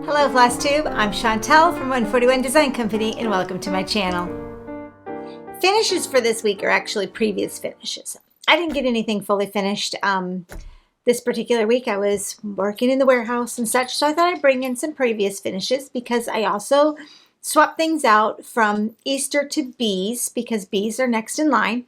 Hello Flosstube, I'm Chantel from 141 Design Company and welcome to my channel. Finishes for this week are actually previous finishes. I didn't get anything fully finished this particular week. I was working in the warehouse and such, so I thought I'd bring in some previous finishes because I also swapped things out from Easter to bees because bees are next in line.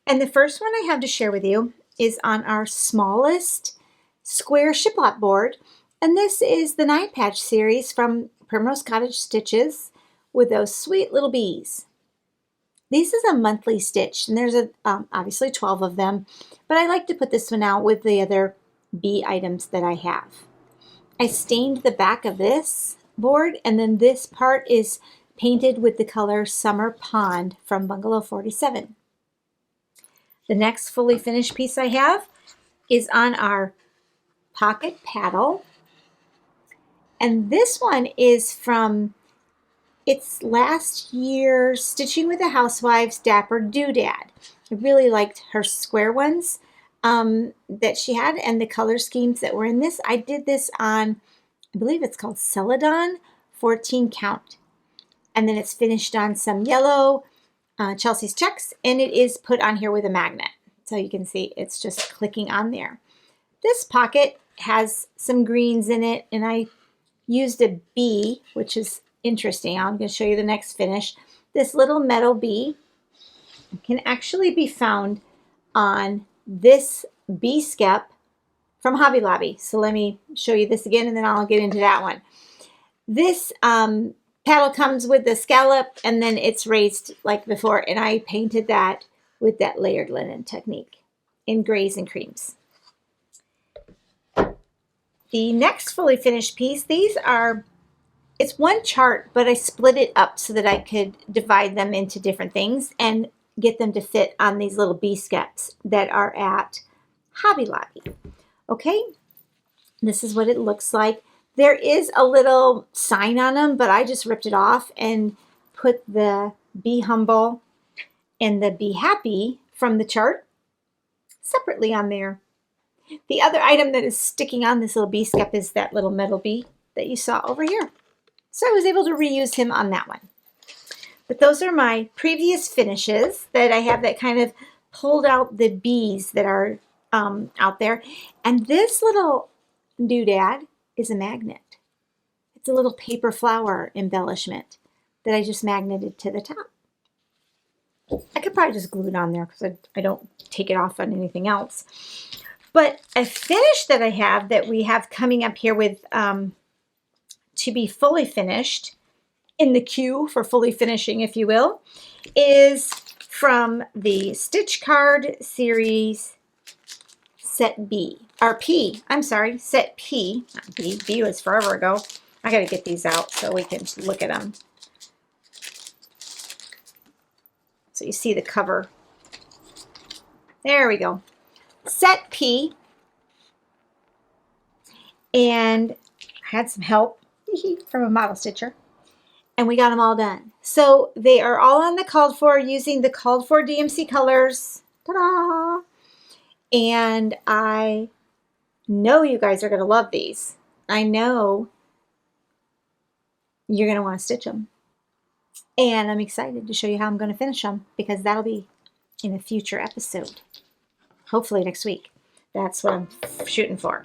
And the first one I have to share with you is on our smallest square shiplap board. And this is the 9 patch series from Primrose Cottage Stitches with those sweet little bees. These is a monthly stitch, and there's obviously 12 of them, but I like to put this one out with the other bee items that I have. I stained the back of this board, and then this part is painted with the color Summer Pond from Bungalow 47. The next fully finished piece I have is on our pocket paddle. And this one is from its last year Stitching with the Housewives Dapper Doodad. I really liked her square ones that she had and the color schemes that were in this. I did this on, I believe it's called Celadon 14 count. And then it's finished on some yellow Chelsea's checks, and it is put on here with a magnet. So you can see it's just clicking on there. This pocket has some greens in it, and I used a bee, which is interesting. I'm going to show you the next finish. This little metal bee can actually be found on this bee skep from Hobby Lobby. So let me show you this again, and then I'll get into that one. This paddle comes with the scallop, and then it's raised like before, and I painted that with that layered linen technique in grays and creams. The next fully finished piece, it's one chart, but I split it up so that I could divide them into different things and get them to fit on these little bee skeps that are at Hobby Lobby. Okay, this is what it looks like. There is a little sign on them, but I just ripped it off and put the Be Humble and the Be Happy from the chart separately on there. The other item that is sticking on this little bee skep is that little metal bee that you saw over here. So I was able to reuse him on that one. But those are my previous finishes that I have that kind of pulled out the bees that are out there. And this little doodad is a magnet. It's a little paper flower embellishment that I just magneted to the top. I could probably just glue it on there because I don't take it off on anything else. But a finish that I have that we have coming up here with to be fully finished in the queue for fully finishing, if you will, is from the Stitch Card series set B, or P, I'm sorry, set P, not B, B was forever ago. I gotta get these out so we can look at them. So you see the cover. There we go. Set P, and I had some help from a model stitcher, and we got them all done. So they are all on the called for using the called for DMC colors. Ta-da! And I know you guys are going to love these. I know you're going to want to stitch them. And I'm excited to show you how I'm going to finish them because that'll be in a future episode. Hopefully next week. That's what I'm shooting for.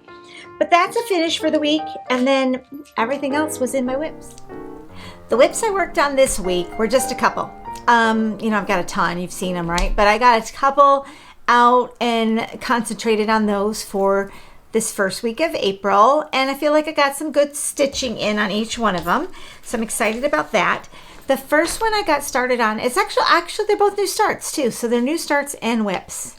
But that's a finish for the week, and then everything else was in my WIPS. The WIPS I worked on this week were just a couple. You know, I've got a ton. You've seen them, right? But I got a couple out and concentrated on those for this first week of April, and I feel like I got some good stitching in on each one of them. So I'm excited about that. The first one I got started on, it's actually they're both new starts too. So they're new starts and WIPS.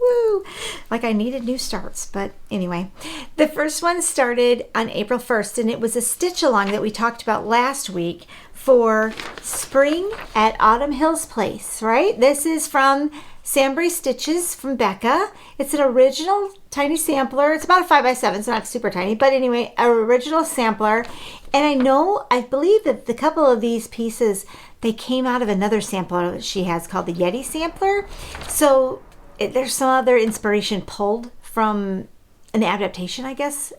Woo! Like I needed new starts, but anyway. The first one started on April 1st, and it was a stitch along that we talked about last week for spring at Autumn Hills Place, right? This is from Sambry Stitches from Becca. It's an original tiny sampler. It's about a 5x7. It's not super tiny, but anyway, an original sampler. And I believe that the couple of these pieces, they came out of another sampler that she has called the Yeti sampler. So there's some other inspiration pulled from an adaptation, I guess.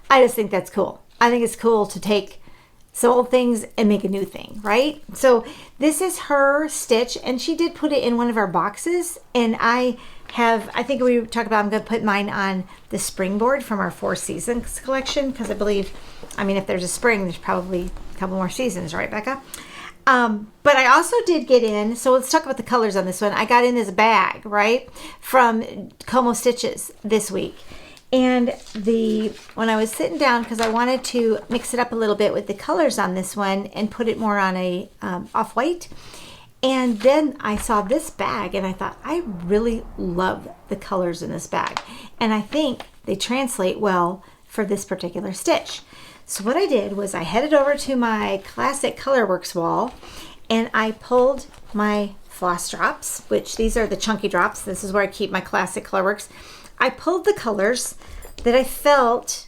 I just think that's cool. I think it's cool to take some old things and make a new thing, right? So this is her stitch, and she did put it in one of our boxes, and I think we talked about, I'm going to put mine on the springboard from our 4 seasons collection, because I believe, I mean, if there's a spring, there's probably a couple more seasons, right, Becca? But I also did get in, so let's talk about the colors on this one. I got in this bag, right, from Como Stitches this week. And when I was sitting down, because I wanted to mix it up a little bit with the colors on this one and put it more on a off-white. And then I saw this bag and I thought, I really love the colors in this bag. And I think they translate well for this particular stitch. So what I did was I headed over to my classic Colorworks wall and I pulled my floss drops, which these are the chunky drops. This is where I keep my classic Colorworks. I pulled the colors that I felt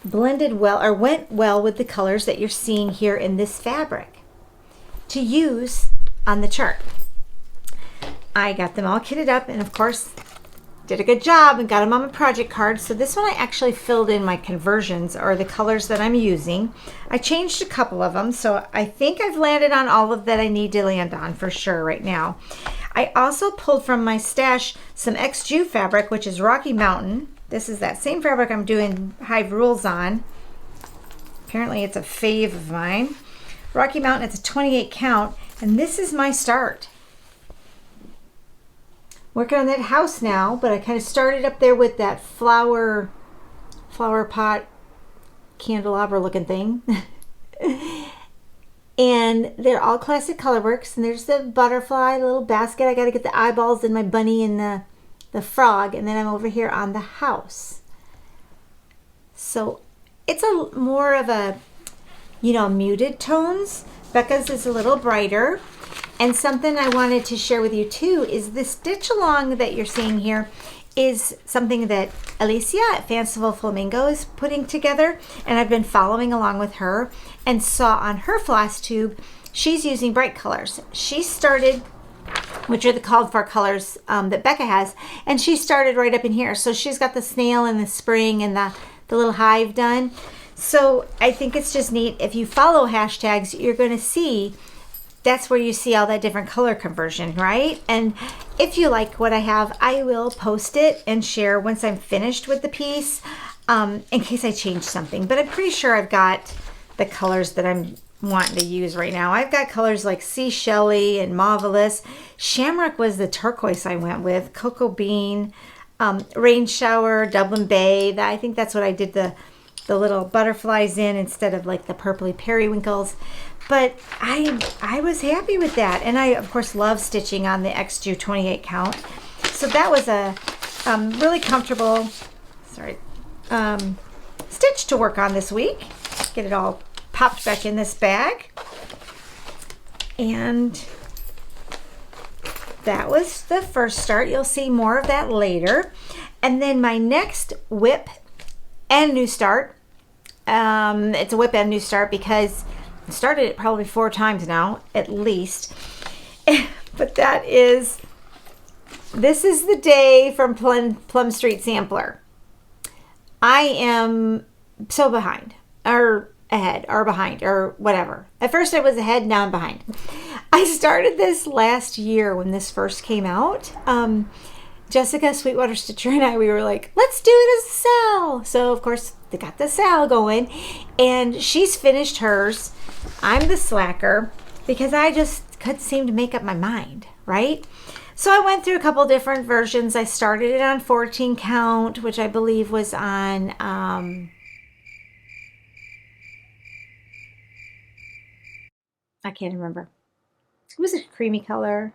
blended well or went well with the colors that you're seeing here in this fabric to use on the chart. I got them all kitted up and of course did a good job and got them on my project card. So this one I actually filled in my conversions or the colors that I'm using. I changed a couple of them, so I think I've landed on all of that I need to land on for sure right now. I also pulled from my stash some XJU fabric, which is Rocky Mountain. This is that same fabric I'm doing Hive Rules on. Apparently it's a fave of mine. Rocky Mountain, it's a 28 count, and this is my start. Working on that house now, but I kind of started up there with that flower pot candelabra looking thing. And they're all classic Colorworks, and there's the butterfly, little basket. I got to get the eyeballs and my bunny and the frog, and then I'm over here on the house. So it's more of a, muted tones. Becca's is a little brighter. And something I wanted to share with you too is the stitch along that you're seeing here is something that Alicia at Fanciful Flamingo is putting together, and I've been following along with her and saw on her Flosstube she's using bright colors. She started, which are the called for colors that Becca has, and she started right up in here. So she's got the snail and the spring and the little hive done. So I think it's just neat. If you follow hashtags, you're going to see that's where you see all that different color conversion, right? And if you like what I have, I will post it and share once I'm finished with the piece in case I change something. But I'm pretty sure I've got the colors that I'm wanting to use right now. I've got colors like Seashelly and Marvelous. Shamrock was the turquoise I went with. Cocoa Bean, Rain Shower, Dublin Bay. I think that's what I did the little butterflies in instead of like the purpley periwinkles. But I was happy with that. And I, of course, love stitching on the XJU 28 count. So that was a really comfortable, stitch to work on this week. Get it all popped back in this bag. And that was the first start. You'll see more of that later. And then my next WIP and new start. It's a WIP and new start because I started it probably 4 times now, at least. But this is the day from Plum Street Sampler. I am so behind, or ahead, or behind, or whatever. At first I was ahead, now I'm behind. I started this last year when this first came out. Jessica, Sweetwater Stitcher, and I, we were like, let's do it as a sale. So, of course, they got the sale going, and she's finished hers. I'm the slacker because I just couldn't seem to make up my mind, right? So I went through a couple different versions. I started it on 14 count, which I believe was on, I can't remember. It was a creamy color.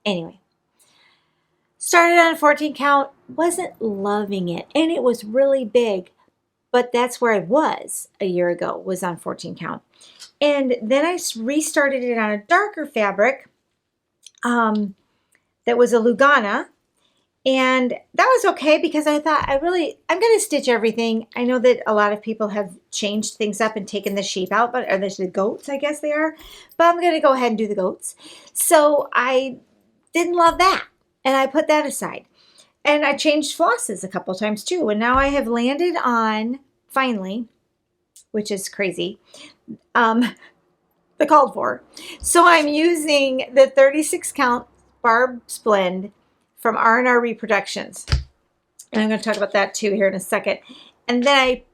Anyway. Started on 14 count, wasn't loving it, and it was really big, but that's where I was a year ago, was on 14 count. And then I restarted it on a darker fabric that was a Lugana, and that was okay because I thought I'm going to stitch everything. I know that a lot of people have changed things up and taken the sheep out, or there's the goats, I guess they are, but I'm going to go ahead and do the goats. So I didn't love that. And I put that aside. And I changed flosses a couple times too. And now I have landed on, finally, which is crazy, the called for. So I'm using the 36 count Barb's blend from R&R Reproductions. And I'm going to talk about that too here in a second. And then I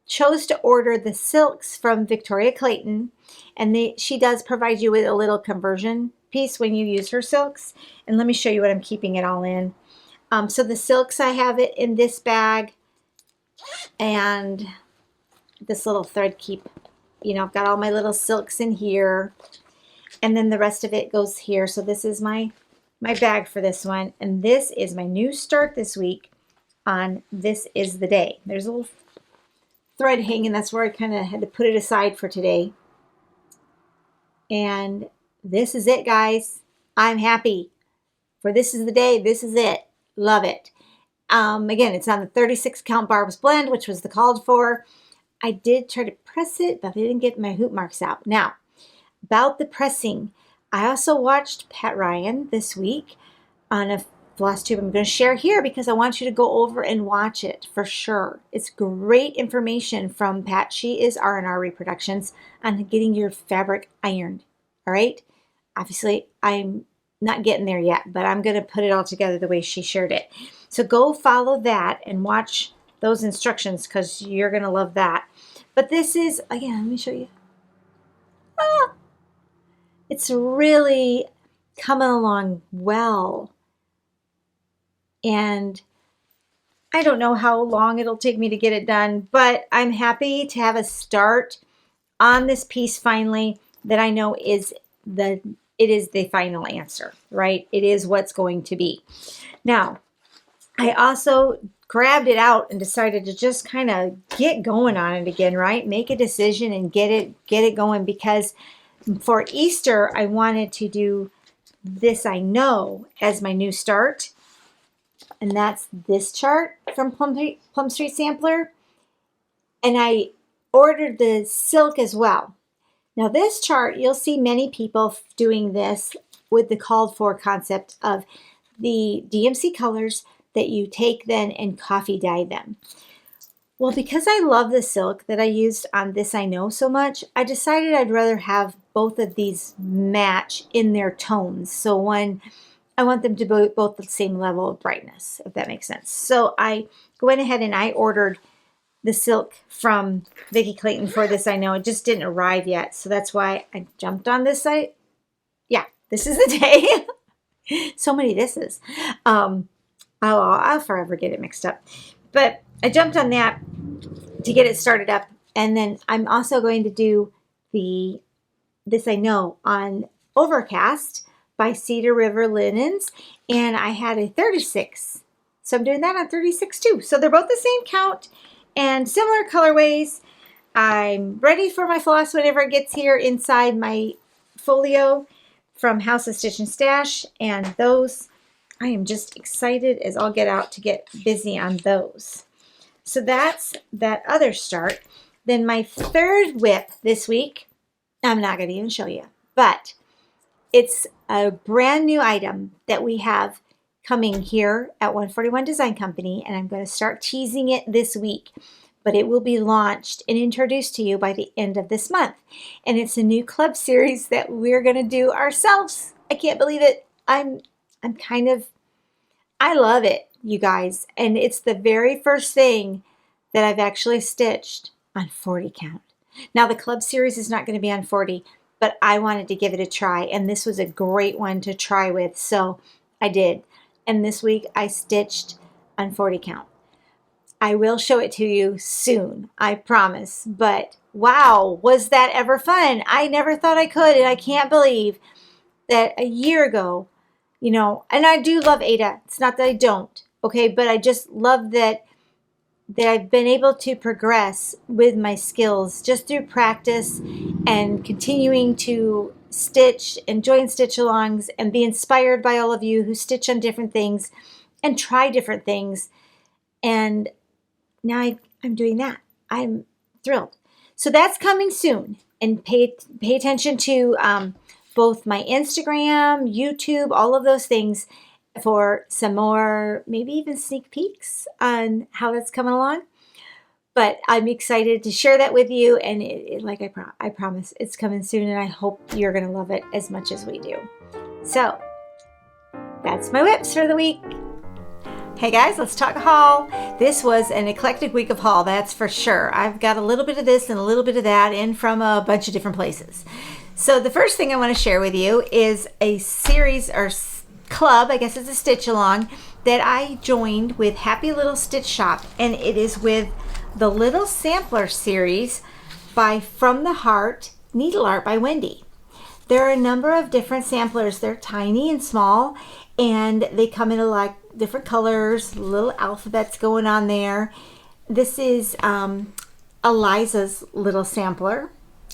chose to order the silks from Victoria Clayton. And she does provide you with a little conversion piece when you use her silks. And let me show you what I'm keeping it all in. So the silks, I have it in this bag. And this little thread keep, you know, I've got all my little silks in here. And then the rest of it goes here. So this is my bag for this one. And this is my new start this week on This Is the Day. There's a little thread hanging. That's where I kind of had to put it aside for today. And this is it, guys. I'm happy. For This Is the Day, this is it. Love it. Again, it's on the 36 count Barb's blend, which was the called for. I did try to press it, but I didn't get my hoop marks out. Now, about the pressing, I also watched Pat Ryan this week on a Flosstube. I'm going to share here because I want you to go over and watch it for sure. It's great information from Pat. She is R&R Reproductions on getting your fabric ironed. All right. Obviously, I'm not getting there yet, but I'm going to put it all together the way she shared it. So go follow that and watch those instructions because you're going to love that. But this is, again, let me show you. It's really coming along well. And I don't know how long it'll take me to get it done, but I'm happy to have a start on this piece finally that I know is it is the final answer, right? It is what's going to be. Now, I also grabbed it out and decided to just kind of get going on it again, right? Make a decision and get it going, because for Easter, I wanted to do This I Know as my new start. And that's this chart from Plum Street Sampler. And I ordered the silk as well. Now this chart, you'll see many people doing this with the called for concept of the DMC colors that you take then and coffee dye them. Well, because I love the silk that I used on This I Know so much, I decided I'd rather have both of these match in their tones. So when I want them to be both the same level of brightness, if that makes sense. So I went ahead and I ordered the silk from Vicki Clayton for This I Know. It just didn't arrive yet. So that's why I jumped on this site. Yeah, this is the day. So many thises. I'll forever get it mixed up. But I jumped on that to get it started up. And then I'm also going to do This I Know on Overcast by Cedar River Linens. And I had a 36. So I'm doing that on 36 too. So they're both the same count and similar colorways. I'm ready for my floss whenever it gets here inside my folio from House of Stitch and Stash. And those, I am just excited as I'll get out to get busy on those. So that's that other start. Then my third WIP this week, I'm not going to even show you, but it's a brand new item that we have coming here at 141 Design Company, and I'm going to start teasing it this week, but it will be launched and introduced to you by the end of this month. And it's a new club series that we're going to do ourselves. I can't believe it. I love it, you guys. And it's the very first thing that I've actually stitched on 40 count. Now the club series is not going to be on 40, but I wanted to give it a try, and this was a great one to try with, so I did. And this week I stitched on 40 count. I will show it to you soon, I promise. But wow, was that ever fun? I never thought I could, and I can't believe that a year ago, you know, and I do love Ada. It's not that I don't, okay, but I just love that I've been able to progress with my skills just through practice and continuing to stitch and join stitch-alongs and be inspired by all of you who stitch on different things and try different things. And now I'm doing that. I'm thrilled. So that's coming soon. And pay attention to both my Instagram, YouTube, all of those things for some more, maybe even sneak peeks on how that's coming along. but I'm excited to share that with you. And like I promise, it's coming soon, and I hope you're going to love it as much as we do. So that's my WIPS for the week. Hey guys, let's talk haul. This was an eclectic week of haul, that's for sure. I've got a little bit of this and a little bit of that in from a bunch of different places. So the first thing I want to share with you is a series or club, I guess it's a stitch along, that I joined with Happy Little Stitch Shop, and it is with the Little Sampler series by From the Heart Needle Art by Wendy. There are a number of different samplers. They're tiny and small, and they come in like different colors, little alphabets going on there. This is Eliza's little sampler.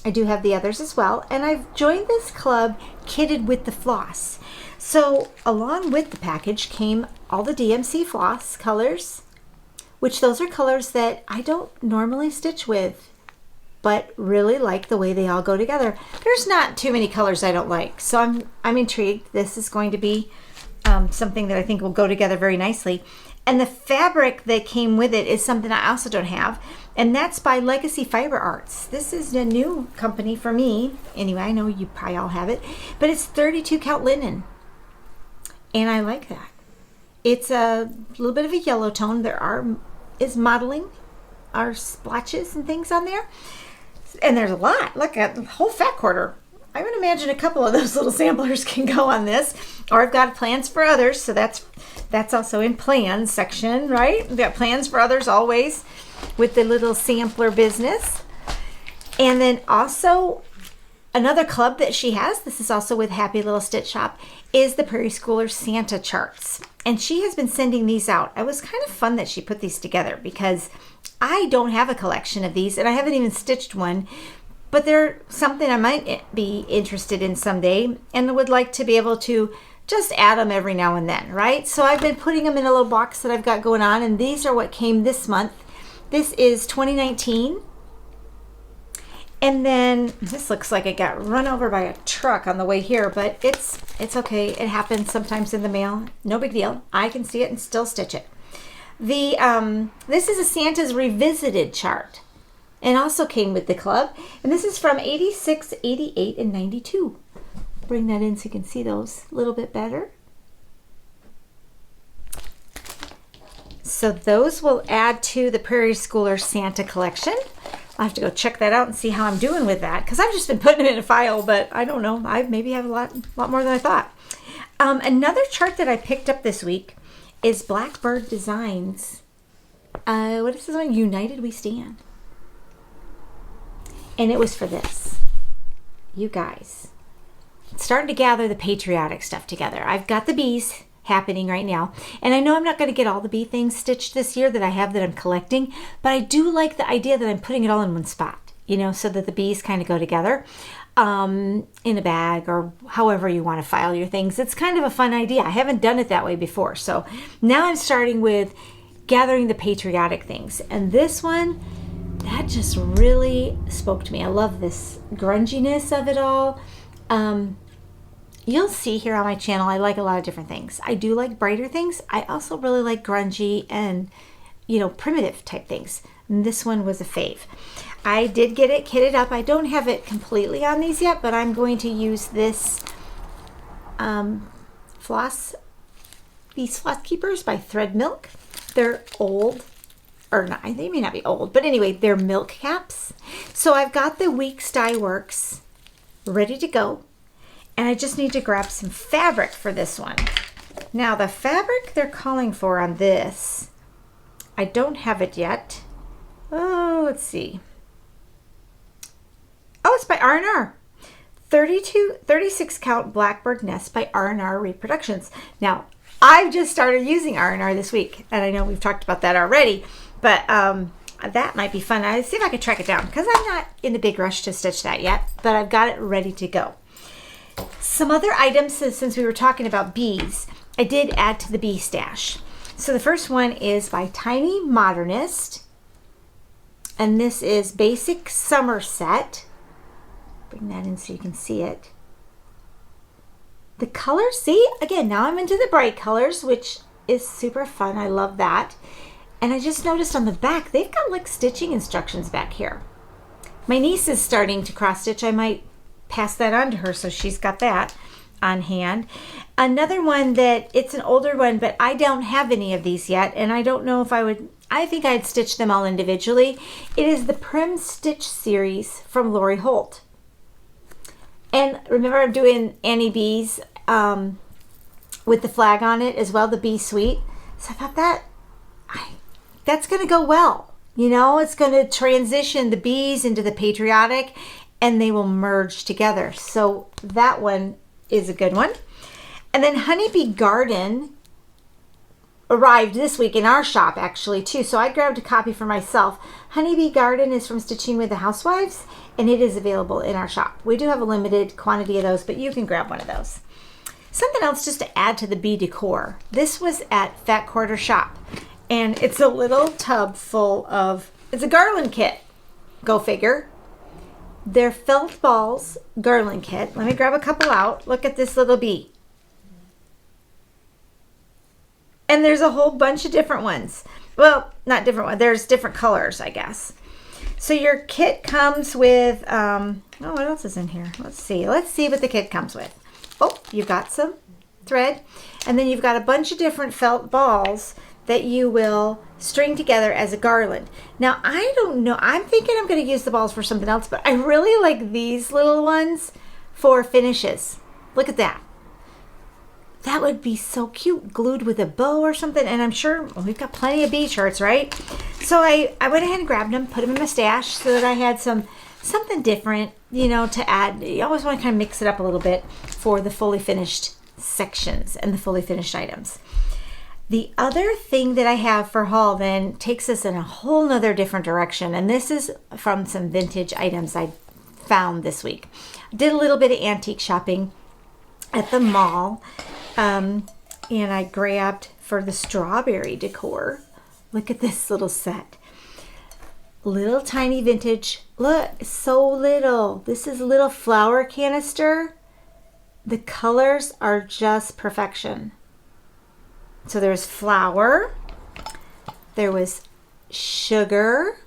I do have the others as well, and I've joined this club kitted with the floss. So along with the package came all the DMC floss colors, which those are colors that I don't normally stitch with, but really like the way they all go together. There's not too many colors I don't like, so I'm intrigued. This is going to be something that I think will go together very nicely. And the fabric that came with it is something I also don't have, and that's by Legacy Fiber Arts. This is a new company for me. Anyway, I know you probably all have it, but it's 32 count linen, and I like that. It's a little bit of a yellow tone. Is modeling, are splotches and things on there, and there's a lot. Look at the whole fat quarter. I would imagine a couple of those little samplers can go on this, or I've got plans for others, so that's also in plans section, right? We've got plans for others always with the little sampler business. And then also another club that she has, this is also with Happy Little Stitch Shop, is the Prairie Schooler Santa charts. And she has been sending these out. It was kind of fun that she put these together because I don't have a collection of these, and I haven't even stitched one. But they're something I might be interested in someday, and would like to be able to just add them every now and then, right? So I've been putting them in a little box that I've got going on, and these are what came this month. This is 2019. And then this looks like it got run over by a truck on the way here, but it's okay. It happens sometimes in the mail. No big deal. I can see it and still stitch it. This is a Santa's Revisited chart, and also came with the club. And this is from 86, 88, and 92. Bring that in so you can see those a little bit better. So those will add to the Prairie Schooler Santa collection. I'll have to go check that out and see how I'm doing with that, because I've just been putting them in a file, but I don't know. I maybe have a lot more than I thought. Another chart that I picked up this week is Blackbird Designs. What is this one? United We Stand. And it was for this. You guys, starting to gather the patriotic stuff together. I've got the bees happening right now, and I know I'm not going to get all the bee things stitched this year that I have that I'm collecting, but I do like the idea that I'm putting it all in one spot, you know, so that the bees kind of go together in a bag, or however you want to file your things. It's kind of a fun idea. I haven't done it that way before, so now I'm starting with gathering the patriotic things, and this one, that just really spoke to me. I love this grunginess of it all. You'll see here on my channel, I like a lot of different things. I do like brighter things. I also really like grungy and, you know, primitive type things. And this one was a fave. I did get it kitted up. I don't have it completely on these yet, but I'm going to use this these floss keepers by Thread Milk. They're old, or not, they may not be old, but anyway, they're milk caps. So I've got the Weeks Dye Works ready to go, and I just need to grab some fabric for this one. Now the fabric they're calling for on this, I don't have it yet. Oh, let's see. Oh, it's by R&R. 36 count Blackbird Nest by R&R Reproductions. Now, I've just started using R&R this week, and I know we've talked about that already, but that might be fun. I'll see if I can track it down, because I'm not in a big rush to stitch that yet, but I've got it ready to go. Some other items, since we were talking about bees, I did add to the bee stash. So the first one is by Tiny Modernist, and this is Basic Summer Set. Bring that in so you can see it. The colors, see, again, now I'm into the bright colors, which is super fun. I love that. And I just noticed on the back, they've got like stitching instructions back here. My niece is starting to cross stitch. I might pass that on to her so she's got that on hand. Another one that, it's an older one, but I don't have any of these yet, and I don't know if I would, I think I'd stitch them all individually. It is the Prim Stitch series from Lori Holt. And remember, I'm doing Annie B's with the flag on it as well, the Bee Suite. So I thought that's going to go well. You know, it's going to transition the bees into the patriotic, and they will merge together. So that one is a good one. And then Honeybee Garden arrived this week in our shop actually too. So I grabbed a copy for myself. Honeybee Garden is from Stitching with the Housewives, and it is available in our shop. We do have a limited quantity of those, but you can grab one of those. Something else just to add to the bee decor. This was at Fat Quarter Shop, and it's a little tub full of, it's a garland kit. Go figure. They're felt balls garland kit. Let me grab a couple out. Look at this little bee. And there's a whole bunch of different ones. Well, not different ones. There's different colors, I guess. So your kit comes with, oh, what else is in here? Let's see. Let's see what the kit comes with. Oh, you've got some thread. And then you've got a bunch of different felt balls that you will string together as a garland. Now, I don't know. I'm thinking I'm going to use the balls for something else, but I really like these little ones for finishes. Look at that. That would be so cute, glued with a bow or something. And I'm sure, well, we've got plenty of bee shirts, right? So I went ahead and grabbed them, put them in my stash so that I had something different, you know, to add. You always want to kind of mix it up a little bit for the fully finished sections and the fully finished items. The other thing that I have for haul then takes us in a whole nother different direction. And this is from some vintage items I found this week. Did a little bit of antique shopping at the mall. And I grabbed for the strawberry decor. Look at this little set. Little tiny vintage. Look, so little. This is a little flower canister. The colors are just perfection. So there's flour, there was sugar,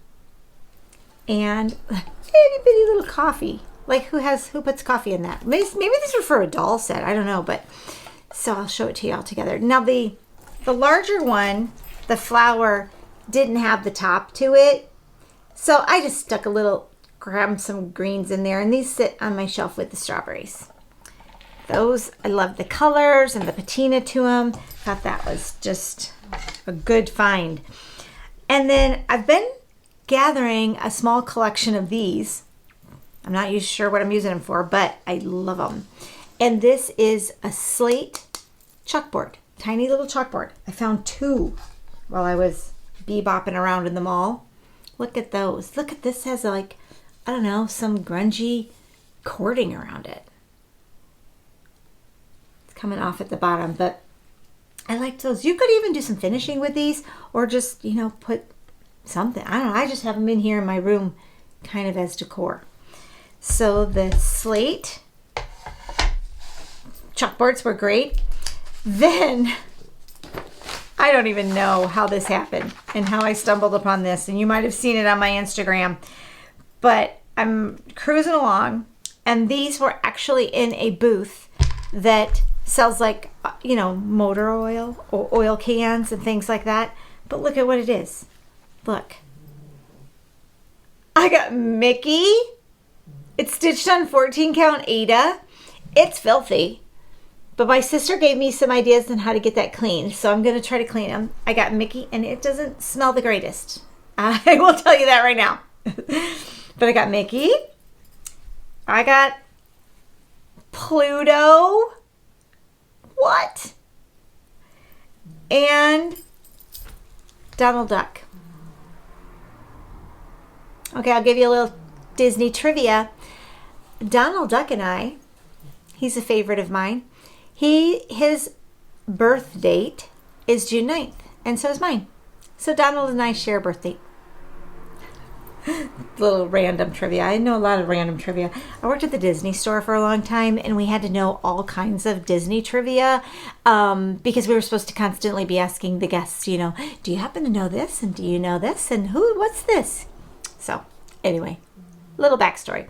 and itty bitty little coffee. Like who puts coffee in that? Maybe these are for a doll set. I don't know, but so I'll show it to you all together. Now the larger one, the flour didn't have the top to it, so I just stuck grabbed some greens in there, and these sit on my shelf with the strawberries. Those, I love the colors and the patina to them. Thought that was just a good find. And then I've been gathering a small collection of these. I'm not sure what I'm using them for, but I love them. And this is a slate chalkboard, tiny little chalkboard. I found two while I was bebopping around in the mall. Look at those. Look at this, has like, I don't know, some grungy cording around it. Coming off at the bottom, but I liked those. You could even do some finishing with these, or just, you know, put something. I don't know. I just have them in here in my room kind of as decor. So the slate chalkboards were great. Then I don't even know how this happened and how I stumbled upon this, and you might have seen it on my Instagram, but I'm cruising along, and these were actually in a booth that sells like, you know, motor oil or oil cans and things like that. But look at what it is. Look. I got Mickey. It's stitched on 14 count Aida. It's filthy. But my sister gave me some ideas on how to get that clean. So I'm going to try to clean them. I got Mickey, and it doesn't smell the greatest. I will tell you that right now. But I got Mickey. I got Pluto. What? And Donald Duck. Okay, I'll give you a little Disney trivia. Donald Duck and I, he's a favorite of mine. His birth date is June 9th, and so is mine. So Donald and I share a birth date. Little random trivia. I know a lot of random trivia. I worked at the Disney store for a long time, and we had to know all kinds of Disney trivia because we were supposed to constantly be asking the guests, you know, do you happen to know this? And do you know this? And what's this? So anyway, little backstory.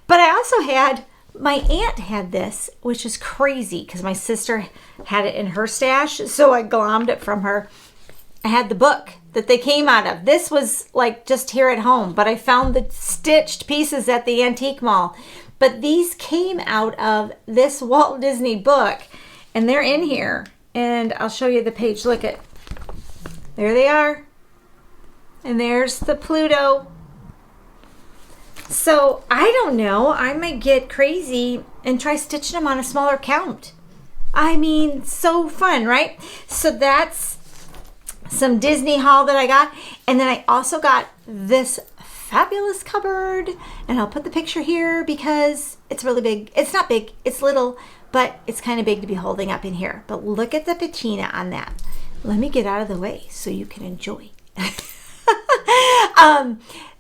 But I also had, my aunt had this, which is crazy because my sister had it in her stash. So I glommed it from her. I had the book that they came out of. This was like just here at home, but I found the stitched pieces at the antique mall. But these came out of this Walt Disney book, and they're in here. And I'll show you the page. Look at, there they are. And there's the Pluto. So I don't know. I might get crazy and try stitching them on a smaller count. I mean, so fun, right? So that's some Disney haul that I got. And then I also got this fabulous cupboard. And I'll put the picture here because it's really big. It's not big. It's little, but it's kind of big to be holding up in here. But look at the patina on that. Let me get out of the way so you can enjoy.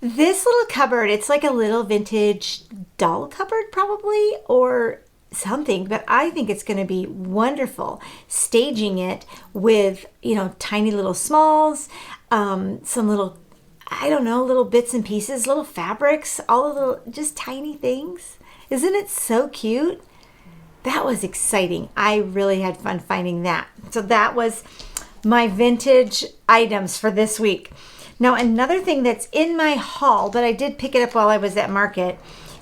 This little cupboard, it's like a little vintage doll cupboard probably, or something, but I think it's going to be wonderful staging it with, you know, tiny little smalls, some little, I don't know, little bits and pieces, little fabrics, all the little, just tiny things. Isn't it so cute? That was exciting. I really had fun finding that. So that was my vintage items for this week. Now, another thing that's in my haul, but I did pick it up while I was at market,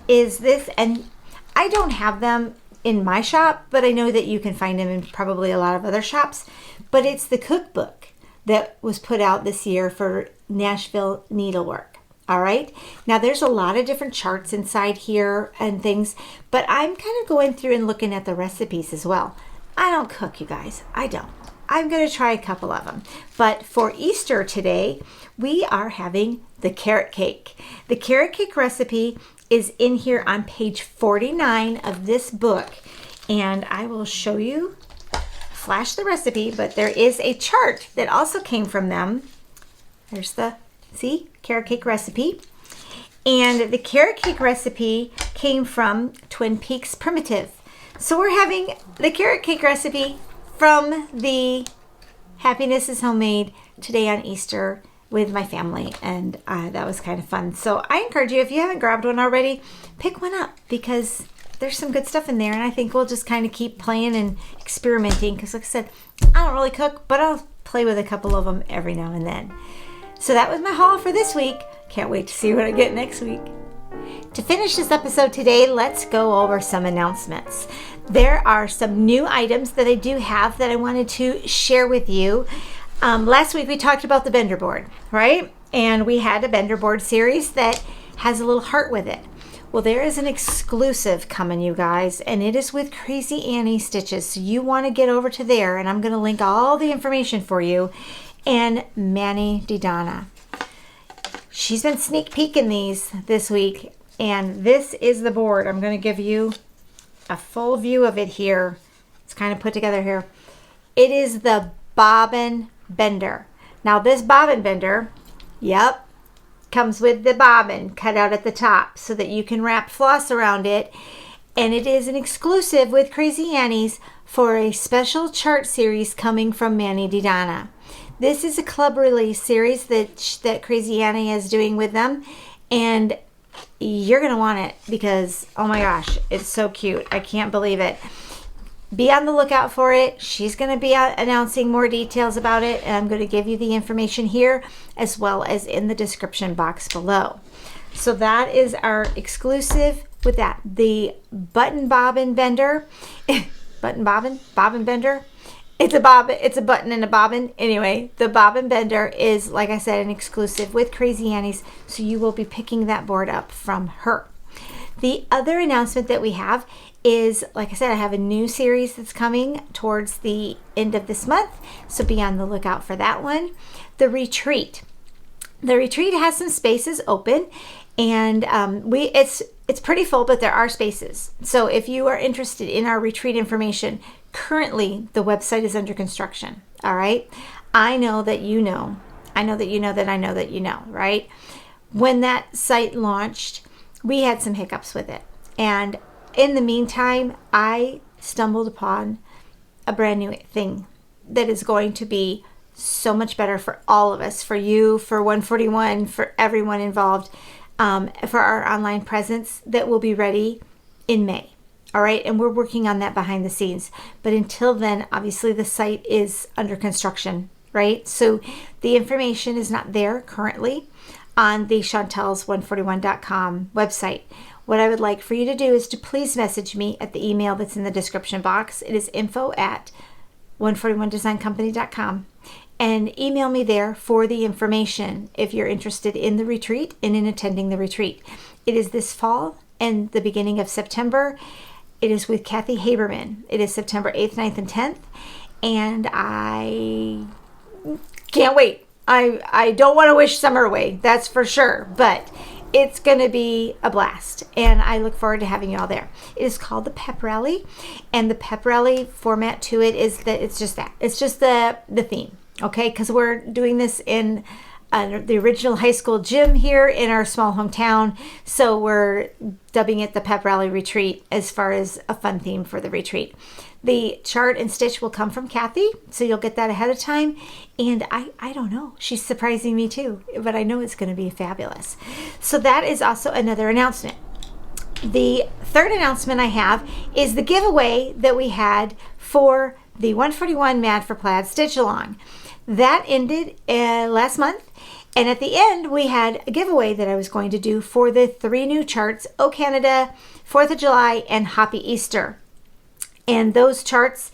is this, and I don't have them in my shop, but I know that you can find them in probably a lot of other shops, but it's the cookbook that was put out this year for Nashville needlework. All right. Now, there's a lot of different charts inside here and things, but I'm kind of going through and looking at the recipes as well. I don't cook, you guys. I don't. I'm going to try a couple of them. But for Easter today, we are having the carrot cake. The carrot cake recipe is in here on page 49 of this book. And I will show you, flash the recipe, but there is a chart that also came from them. There's the, see, carrot cake recipe. And the carrot cake recipe came from Twin Peaks Primitive. So we're having the carrot cake recipe from the Happiness is Homemade today on Easter with my family, and that was kind of fun. So I encourage you, if you haven't grabbed one already, pick one up because there's some good stuff in there, and I think we'll just kind of keep playing and experimenting because, like I said, I don't really cook, but I'll play with a couple of them every now and then. So that was my haul for this week. Can't wait to see what I get next week. To finish this episode today, let's go over some announcements. There are some new items that I do have that I wanted to share with you. Last week we talked about the bender board, right? And we had a bender board series that has a little heart with it. Well, there is an exclusive coming, you guys, and it is with Crazy Annie Stitches. So you want to get over to there, and I'm going to link all the information for you. And Manny Donna. She's been sneak peeking these this week, and this is the board. I'm going to give you a full view of it here. It's kind of put together here. It is the bobbin bender. Now this bobbin bender, yep, comes with the bobbin cut out at the top so that you can wrap floss around it. And it is an exclusive with Crazy Annie's for a special chart series coming from Manny Donna. This is a club release series that Crazy Annie is doing with them, and you're going to want it because, oh my gosh, it's so cute. I can't believe it. Be on the lookout for it. She's going to be announcing more details about it, and I'm going to give you the information here as well as in the description box below. So that is our exclusive with that. The button bobbin bender. Bobbin bender. It's a button and a bobbin. Anyway, the bobbin bender is, like I said, an exclusive with Crazy Annie's, so you will be picking that board up from her. The other announcement that we have is, like I said, I have a new series that's coming towards the end of this month, so be on the lookout for that one. The retreat. The retreat has some spaces open, and it's pretty full, but there are spaces. So if you are interested in our retreat information, currently the website is under construction. All right. I know that you know. I know that you know that I know that you know, right? when that site launched, we had some hiccups with it. And in the meantime, I stumbled upon a brand new thing that is going to be so much better for all of us, for you, for 141, for everyone involved, for our online presence that will be ready in May. All right. And we're working on that behind the scenes. But until then, obviously the site is under construction, right? So the information is not there currently on the Chantels141.com website. What I would like for you to do is to please message me at the email that's in the description box. It is info@141designcompany.com, and email me there for the information if you're interested in the retreat and in attending the retreat. It is this fall and the beginning of September. It is with Kathy Haberman. It is September 8th, 9th, and 10th, and I can't wait. I don't want to wish summer away, that's for sure, but it's going to be a blast, and I look forward to having you all there. It is called the Pep Rally, and the Pep Rally format to it is that it's just the theme, okay? Because we're doing this in the original high school gym here in our small hometown, so we're dubbing it the Pep Rally Retreat as far as a fun theme for the retreat. The chart and stitch will come from Kathy, so you'll get that ahead of time. And I don't know, she's surprising me too, but I know it's going to be fabulous. So that is also another announcement. The third announcement I have is the giveaway that we had for the 141 Mad for Plaid Stitch Along. That ended last month. And at the end, we had a giveaway that I was going to do for the 3 new charts, O Canada, 4th of July, and Happy Easter. And those charts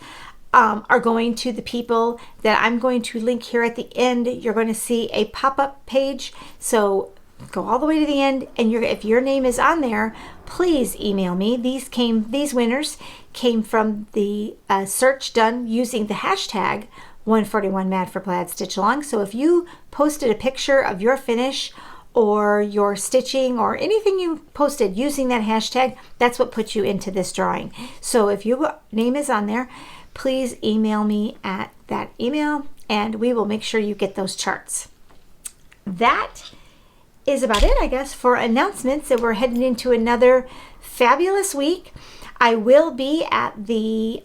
are going to the people that I'm going to link here at the end. You're going to see a pop-up page. So go all the way to the end, and if your name is on there, please email me. These winners came from the search done using the hashtag 141 Mad for Plaid Stitch Along. So if you posted a picture of your finish or your stitching or anything you posted using that hashtag, that's what puts you into this drawing. So if your name is on there, please email me at that email, and we will make sure you get those charts. That is about it, I guess, for announcements, and we're heading into another fabulous week. I will be at the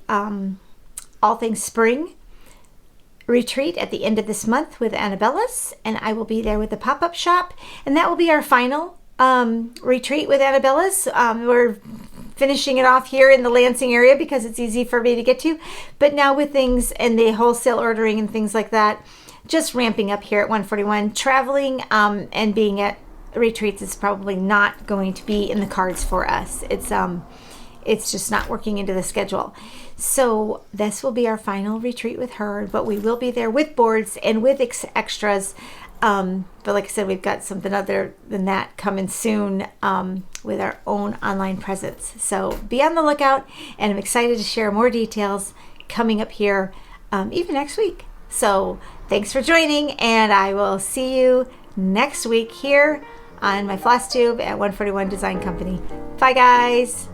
All Things Spring retreat at the end of this month with Annabella's, and I will be there with the pop-up shop, and that will be our final retreat with Annabella's. We're finishing it off here in the Lansing area because it's easy for me to get to, but now with things and the wholesale ordering and things like that, just ramping up here at 141. Traveling and being at retreats is probably not going to be in the cards for us. It's just not working into the schedule. So this will be our final retreat with her, but we will be there with boards and with extras. But like I said, we've got something other than that coming soon with our own online presence. So be on the lookout, and I'm excited to share more details coming up here even next week. So thanks for joining, and I will see you next week here on my Flosstube at 141 Design Company. Bye, guys.